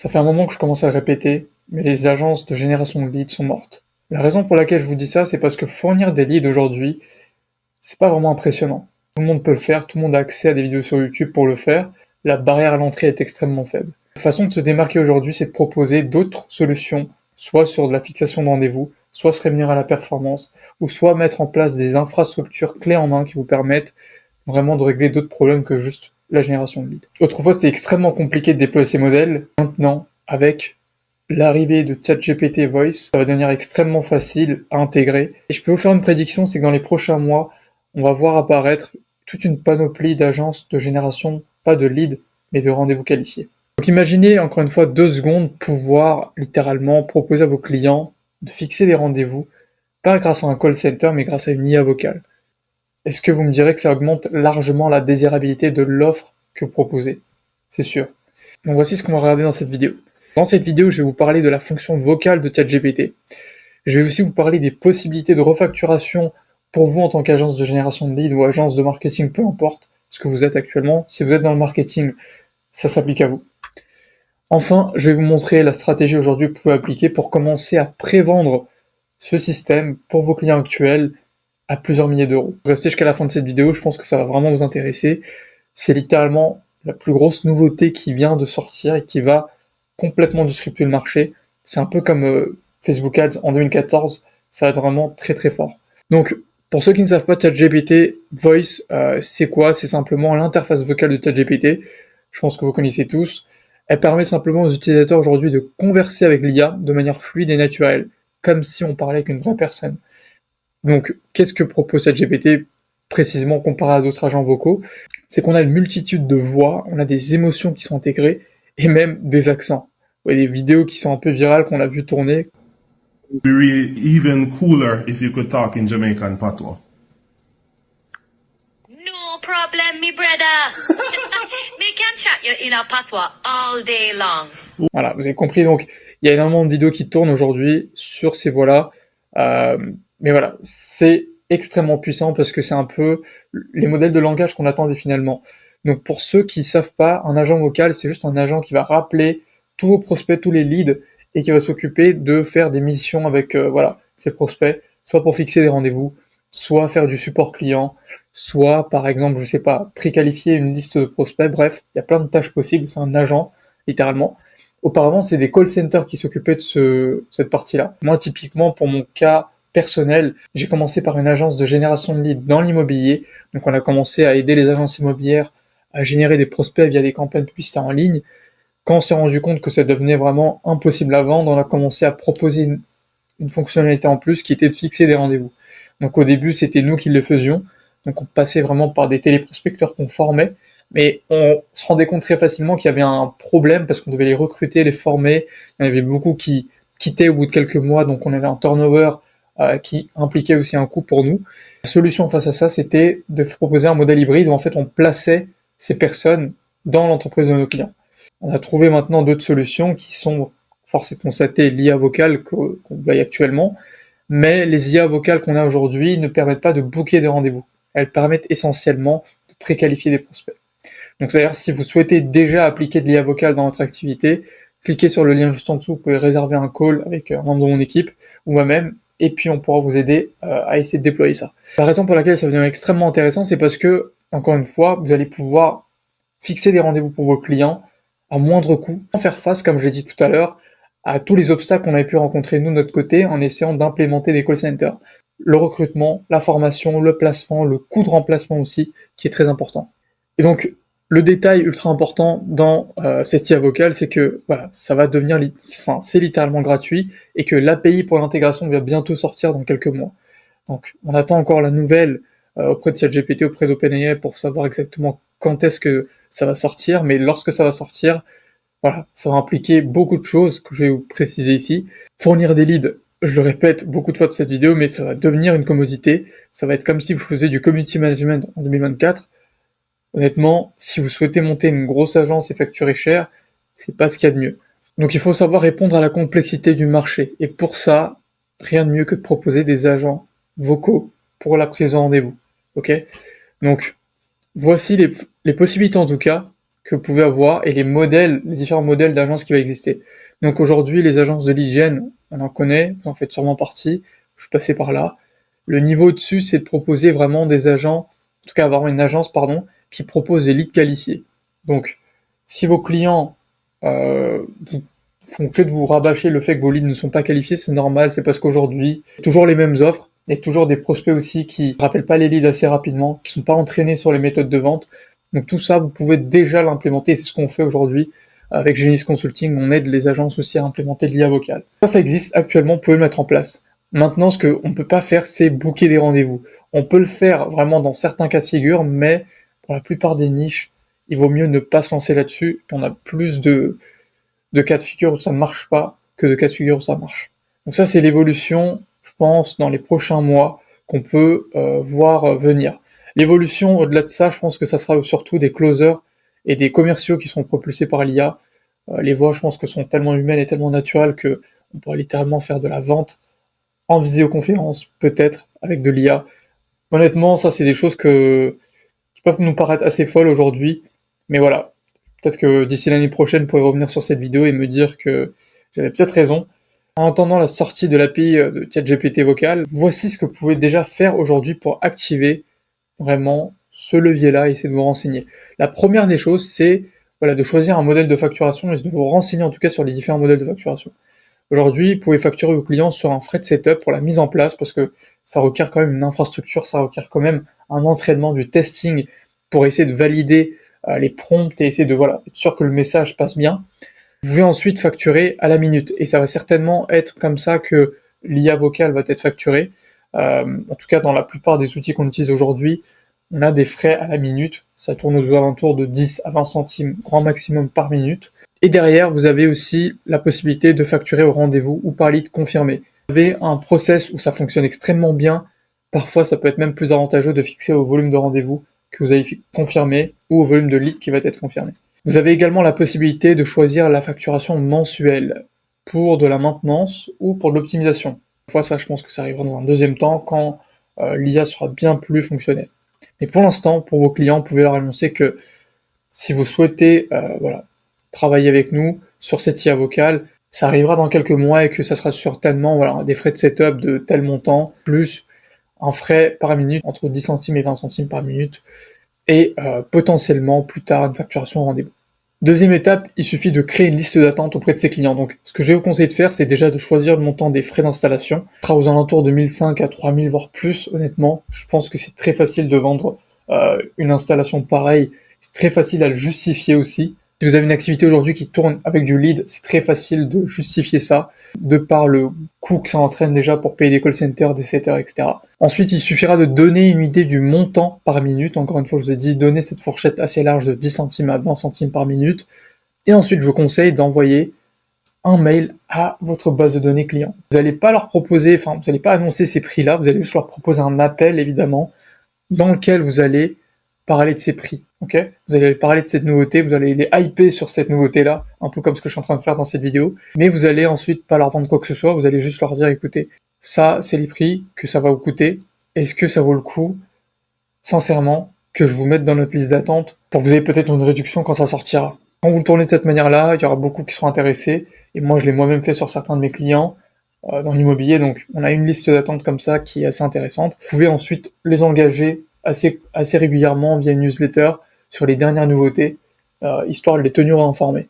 Ça fait un moment que je commence à le répéter, mais les agences de génération de leads sont mortes. La raison pour laquelle je vous dis ça, c'est parce que fournir des leads aujourd'hui, c'est pas vraiment impressionnant. Tout le monde peut le faire, tout le monde a accès à des vidéos sur YouTube pour le faire, la barrière à l'entrée est extrêmement faible. La façon de se démarquer aujourd'hui, c'est de proposer d'autres solutions, soit sur de la fixation de rendez-vous, soit se rémunérer à la performance, ou soit mettre en place des infrastructures clés en main qui vous permettent vraiment de régler d'autres problèmes que juste la génération de leads. Autrefois, c'était extrêmement compliqué de déployer ces modèles. Maintenant, avec l'arrivée de ChatGPT Voice, ça va devenir extrêmement facile à intégrer. Et je peux vous faire une prédiction, c'est que dans les prochains mois, on va voir apparaître toute une panoplie d'agences de génération, pas de leads, mais de rendez-vous qualifiés. Donc imaginez, encore une fois, 2 secondes, pouvoir littéralement proposer à vos clients de fixer des rendez-vous, pas grâce à un call center, mais grâce à une IA vocale. Est-ce que vous me direz que ça augmente largement la désirabilité de l'offre que vous proposez? C'est sûr. Donc voici ce qu'on va regarder dans cette vidéo. Dans cette vidéo, je vais vous parler de la fonction vocale de ChatGPT. Je vais aussi vous parler des possibilités de refacturation pour vous en tant qu'agence de génération de leads ou agence de marketing, peu importe ce que vous êtes actuellement. Si vous êtes dans le marketing, ça s'applique à vous. Enfin, je vais vous montrer la stratégie aujourd'hui que vous pouvez appliquer pour commencer à prévendre ce système pour vos clients actuels à plusieurs milliers d'euros. Restez jusqu'à la fin de cette vidéo, je pense que ça va vraiment vous intéresser. C'est littéralement la plus grosse nouveauté qui vient de sortir et qui va complètement disrupter le marché. C'est un peu comme Facebook Ads en 2014, ça va être vraiment très très fort. Donc, pour ceux qui ne savent pas, ChatGPT Voice, c'est quoi? C'est simplement l'interface vocale de ChatGPT. Je pense que vous connaissez tous. Elle permet simplement aux utilisateurs aujourd'hui de converser avec l'IA de manière fluide et naturelle, comme si on parlait avec une vraie personne. Donc, qu'est-ce que propose ChatGPT précisément comparé à d'autres agents vocaux? C'est qu'on a une multitude de voix, on a des émotions qui sont intégrées et même des accents. Vous voyez des vidéos qui sont un peu virales qu'on a vu tourner. Be really even cooler if you could talk in Jamaican patois. No problem, me brother. Me can chat you in a patois all day long. Voilà, vous avez compris. Donc, il y a énormément de vidéos qui tournent aujourd'hui sur ces voix-là. Mais voilà, c'est extrêmement puissant parce que c'est un peu les modèles de langage qu'on attendait finalement. Donc, pour ceux qui savent pas, un agent vocal, c'est juste un agent qui va rappeler tous vos prospects, tous les leads, et qui va s'occuper de faire des missions avec ces prospects, soit pour fixer des rendez-vous, soit faire du support client, soit par exemple, je sais pas, préqualifier une liste de prospects. Bref, il y a plein de tâches possibles. C'est un agent, littéralement. Auparavant, c'est des call centers qui s'occupaient de cette partie-là. Moi, typiquement, pour mon cas personnel, j'ai commencé par une agence de génération de leads dans l'immobilier. Donc, on a commencé à aider les agences immobilières à générer des prospects via des campagnes publicitaires en ligne. Quand on s'est rendu compte que ça devenait vraiment impossible à vendre, on a commencé à proposer une fonctionnalité en plus qui était de fixer des rendez-vous. Donc, au début, c'était nous qui le faisions. Donc, on passait vraiment par des téléprospecteurs qu'on formait. Mais on se rendait compte très facilement qu'il y avait un problème parce qu'on devait les recruter, les former. Il y en avait beaucoup qui quittaient au bout de quelques mois, donc on avait un turnover qui impliquait aussi un coût pour nous. La solution face à ça, c'était de proposer un modèle hybride où en fait on plaçait ces personnes dans l'entreprise de nos clients. On a trouvé maintenant d'autres solutions qui sont, force est de constater, l'IA vocale qu'on voit actuellement, mais les IA vocales qu'on a aujourd'hui ne permettent pas de booker des rendez-vous. Elles permettent essentiellement de préqualifier des prospects. Donc c'est-à-dire si vous souhaitez déjà appliquer de l'IA vocale dans votre activité, cliquez sur le lien juste en dessous, vous pouvez réserver un call avec un membre de mon équipe ou moi-même, et puis on pourra vous aider à essayer de déployer ça. La raison pour laquelle ça devient extrêmement intéressant, c'est parce que, encore une fois, vous allez pouvoir fixer des rendez-vous pour vos clients à moindre coût, sans faire face, comme je l'ai dit tout à l'heure, à tous les obstacles qu'on avait pu rencontrer nous de notre côté en essayant d'implémenter des call centers. Le recrutement, la formation, le placement, le coût de remplacement aussi, qui est très important. Et donc, le détail ultra important dans cette IA vocale, c'est que voilà, ça va devenir, c'est littéralement gratuit et que l'API pour l'intégration va bientôt sortir dans quelques mois. Donc, on attend encore la nouvelle auprès de ChatGPT, auprès d'OpenAI pour savoir exactement quand est-ce que ça va sortir, mais lorsque ça va sortir, voilà, ça va impliquer beaucoup de choses que je vais vous préciser ici. Fournir des leads, je le répète beaucoup de fois de cette vidéo, mais ça va devenir une commodité. Ça va être comme si vous faisiez du community management en 2024. Honnêtement, si vous souhaitez monter une grosse agence et facturer cher, c'est pas ce qu'il y a de mieux. Donc il faut savoir répondre à la complexité du marché. Et pour ça, rien de mieux que de proposer des agents vocaux pour la prise de rendez-vous. Ok? Donc, voici les possibilités en tout cas. que vous pouvez avoir et les modèles, les différents modèles d'agences qui vont exister. Donc aujourd'hui, les agences de l'hygiène, on en connaît, vous en faites sûrement partie, je suis passé par là. Le niveau au-dessus, c'est de proposer vraiment des agents, en tout cas avoir une agence, pardon, qui propose des leads qualifiés. Donc, si vos clients font que de vous rabâcher le fait que vos leads ne sont pas qualifiés, c'est normal, c'est parce qu'aujourd'hui, toujours les mêmes offres, il y a toujours des prospects aussi qui rappellent pas les leads assez rapidement, qui sont pas entraînés sur les méthodes de vente. Donc tout ça, vous pouvez déjà l'implémenter, c'est ce qu'on fait aujourd'hui avec Genis Consulting, on aide les agences aussi à implémenter l'IA vocale. Ça existe actuellement, vous pouvez le mettre en place. Maintenant, ce qu'on peut pas faire, c'est booker des rendez-vous. On peut le faire vraiment dans certains cas de figure, mais pour la plupart des niches, il vaut mieux ne pas se lancer là-dessus. On a plus de cas de figure où ça ne marche pas que de cas de figure où ça marche. Donc ça, c'est l'évolution, je pense, dans les prochains mois qu'on peut voir venir. L'évolution, au-delà de ça, je pense que ça sera surtout des closers et des commerciaux qui sont propulsés par l'IA. Les voix, je pense que sont tellement humaines et tellement naturelles que on pourrait littéralement faire de la vente en visioconférence, peut-être, avec de l'IA. Honnêtement, ça, c'est des choses qui peuvent nous paraître assez folles aujourd'hui, mais voilà. Peut-être que d'ici l'année prochaine, vous pourrez revenir sur cette vidéo et me dire que j'avais peut-être raison. En attendant la sortie de l'API de ChatGPT vocal, voici ce que vous pouvez déjà faire aujourd'hui pour activer vraiment ce levier-là et essayer de vous renseigner. La première des choses, c'est voilà, de choisir un modèle de facturation et de vous renseigner en tout cas sur les différents modèles de facturation. Aujourd'hui, vous pouvez facturer vos clients sur un frais de setup pour la mise en place parce que ça requiert quand même une infrastructure, ça requiert quand même un entraînement, du testing pour essayer de valider les prompts et essayer de être sûr que le message passe bien. Vous pouvez ensuite facturer à la minute et ça va certainement être comme ça que l'IA vocale va être facturée. En tout cas, dans la plupart des outils qu'on utilise aujourd'hui, on a des frais à la minute. Ça tourne aux alentours de 10 à 20 centimes, grand maximum par minute. Et derrière, vous avez aussi la possibilité de facturer au rendez-vous ou par lead confirmé. Vous avez un process où ça fonctionne extrêmement bien. Parfois, ça peut être même plus avantageux de fixer au volume de rendez-vous que vous avez confirmé ou au volume de lead qui va être confirmé. Vous avez également la possibilité de choisir la facturation mensuelle pour de la maintenance ou pour de l'optimisation. Une fois ça, je pense que ça arrivera dans un deuxième temps quand l'IA sera bien plus fonctionnelle. Mais pour l'instant, pour vos clients, vous pouvez leur annoncer que si vous souhaitez travailler avec nous sur cette IA vocale, ça arrivera dans quelques mois et que ça sera certainement des frais de setup de tel montant, plus un frais par minute entre 10 centimes et 20 centimes par minute, et potentiellement plus tard une facturation au rendez-vous. Deuxième étape, il suffit de créer une liste d'attente auprès de ses clients. Donc ce que je vais vous conseiller de faire, c'est déjà de choisir le montant des frais d'installation. Ce sera aux alentours de 1500 à 3000, voire plus, honnêtement. Je pense que c'est très facile de vendre une installation pareille. C'est très facile à le justifier aussi. Si vous avez une activité aujourd'hui qui tourne avec du lead, c'est très facile de justifier ça, de par le coût que ça entraîne déjà pour payer des call centers, des setters, etc. Ensuite, il suffira de donner une idée du montant par minute. Encore une fois, je vous ai dit, donner cette fourchette assez large de 10 centimes à 20 centimes par minute. Et ensuite, je vous conseille d'envoyer un mail à votre base de données client. Vous n'allez pas leur proposer, vous n'allez pas annoncer ces prix-là, vous allez juste leur proposer un appel, évidemment, dans lequel vous allez parler de ces prix, ok? Vous allez parler de cette nouveauté, vous allez les hyper sur cette nouveauté-là, un peu comme ce que je suis en train de faire dans cette vidéo, mais vous allez ensuite pas leur vendre quoi que ce soit, vous allez juste leur dire, écoutez, ça, c'est les prix que ça va vous coûter, est-ce que ça vaut le coup, sincèrement, que je vous mette dans notre liste d'attente pour que vous ayez peut-être une réduction quand ça sortira. Quand vous le tournez de cette manière-là, il y aura beaucoup qui seront intéressés, et moi je l'ai moi-même fait sur certains de mes clients, dans l'immobilier, donc on a une liste d'attente comme ça qui est assez intéressante. Vous pouvez ensuite les engager assez régulièrement via une newsletter sur les dernières nouveautés, histoire de les tenir informés.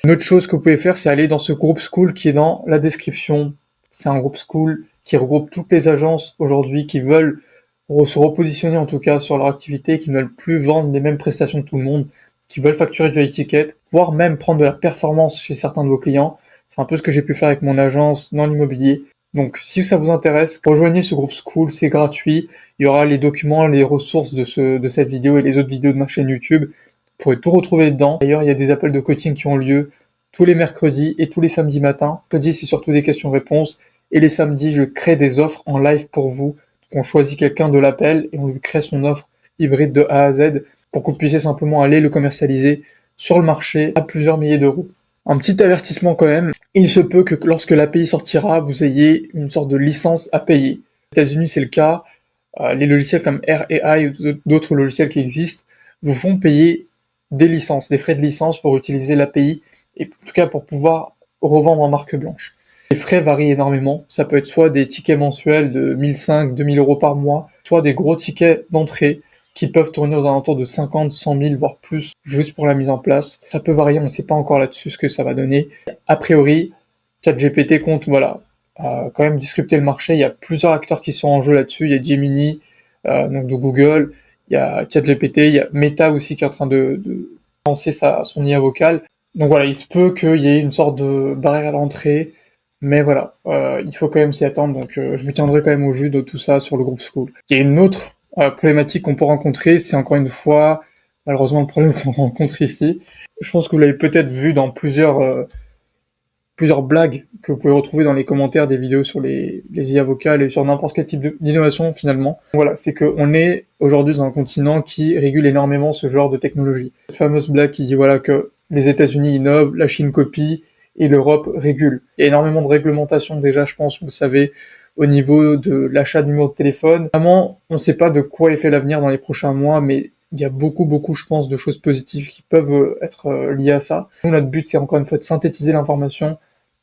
Une autre chose que vous pouvez faire, c'est aller dans ce groupe School qui est dans la description. C'est un groupe School qui regroupe toutes les agences aujourd'hui qui veulent se repositionner en tout cas sur leur activité, qui ne veulent plus vendre les mêmes prestations que tout le monde, qui veulent facturer du high ticket, voire même prendre de la performance chez certains de vos clients. C'est un peu ce que j'ai pu faire avec mon agence dans l'immobilier. Donc si ça vous intéresse, rejoignez ce groupe School, c'est gratuit. Il y aura les documents, les ressources de cette vidéo et les autres vidéos de ma chaîne YouTube. Vous pourrez tout retrouver dedans. D'ailleurs, il y a des appels de coaching qui ont lieu tous les mercredis et tous les samedis matins. Mercredi, c'est surtout des questions-réponses. Et les samedis, je crée des offres en live pour vous. Donc on choisit quelqu'un de l'appel et on lui crée son offre hybride de A à Z pour que vous puissiez simplement aller le commercialiser sur le marché à plusieurs milliers d'euros. Un petit avertissement quand même, il se peut que lorsque l'API sortira, vous ayez une sorte de licence à payer. Aux États-Unis, c'est le cas. Les logiciels comme R AI ou d'autres logiciels qui existent vous font payer des licences, des frais de licence pour utiliser l'API, et en tout cas pour pouvoir revendre en marque blanche. Les frais varient énormément, ça peut être soit des tickets mensuels de 1500, 2000 euros par mois, soit des gros tickets d'entrée qui peuvent tourner aux alentours de 50, 100 000, voire plus, juste pour la mise en place. Ça peut varier, on ne sait pas encore là-dessus ce que ça va donner. A priori, ChatGPT compte, voilà, quand même disrupter le marché. Il y a plusieurs acteurs qui sont en jeu là-dessus. Il y a Gemini, donc de Google, il y a ChatGPT, il y a Meta aussi qui est en train de lancer son IA vocale. Donc voilà, il se peut qu'il y ait une sorte de barrière à l'entrée, mais voilà, il faut quand même s'y attendre, donc je vous tiendrai quand même au jus de tout ça sur le groupe School. Il y a une autre problématique qu'on peut rencontrer, c'est encore une fois, malheureusement le problème qu'on rencontre ici. Je pense que vous l'avez peut-être vu dans plusieurs blagues que vous pouvez retrouver dans les commentaires des vidéos sur les IA vocales et sur n'importe quel type d'innovation finalement. Voilà, c'est qu'on est aujourd'hui dans un continent qui régule énormément ce genre de technologie. Cette fameuse blague qui dit voilà que les États-Unis innovent, la Chine copie et l'Europe régule. Il y a énormément de réglementation déjà, je pense, vous le savez, au niveau de l'achat de numéros de téléphone. Vraiment, on ne sait pas de quoi est fait l'avenir dans les prochains mois, mais il y a beaucoup, je pense, de choses positives qui peuvent être liées à ça. Nous, notre but, c'est encore une fois de synthétiser l'information,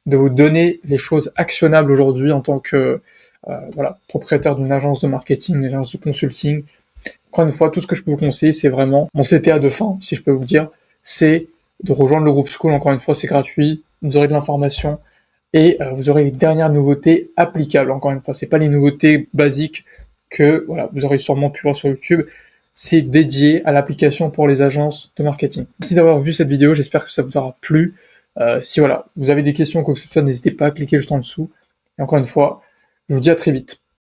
de vous donner les choses actionnables aujourd'hui en tant que propriétaire d'une agence de marketing, d'une agence de consulting. Encore une fois, tout ce que je peux vous conseiller, c'est vraiment mon CTA de fin, si je peux vous le dire, c'est de rejoindre le groupe School. Encore une fois, c'est gratuit, vous aurez de l'information et vous aurez les dernières nouveautés applicables. Encore une fois, c'est pas les nouveautés basiques que vous aurez sûrement pu voir sur YouTube. C'est dédié à l'application pour les agences de marketing. Merci d'avoir vu cette vidéo, j'espère que ça vous aura plu. Si vous avez des questions ou quoi que ce soit, n'hésitez pas à cliquer juste en dessous. Et encore une fois, je vous dis à très vite.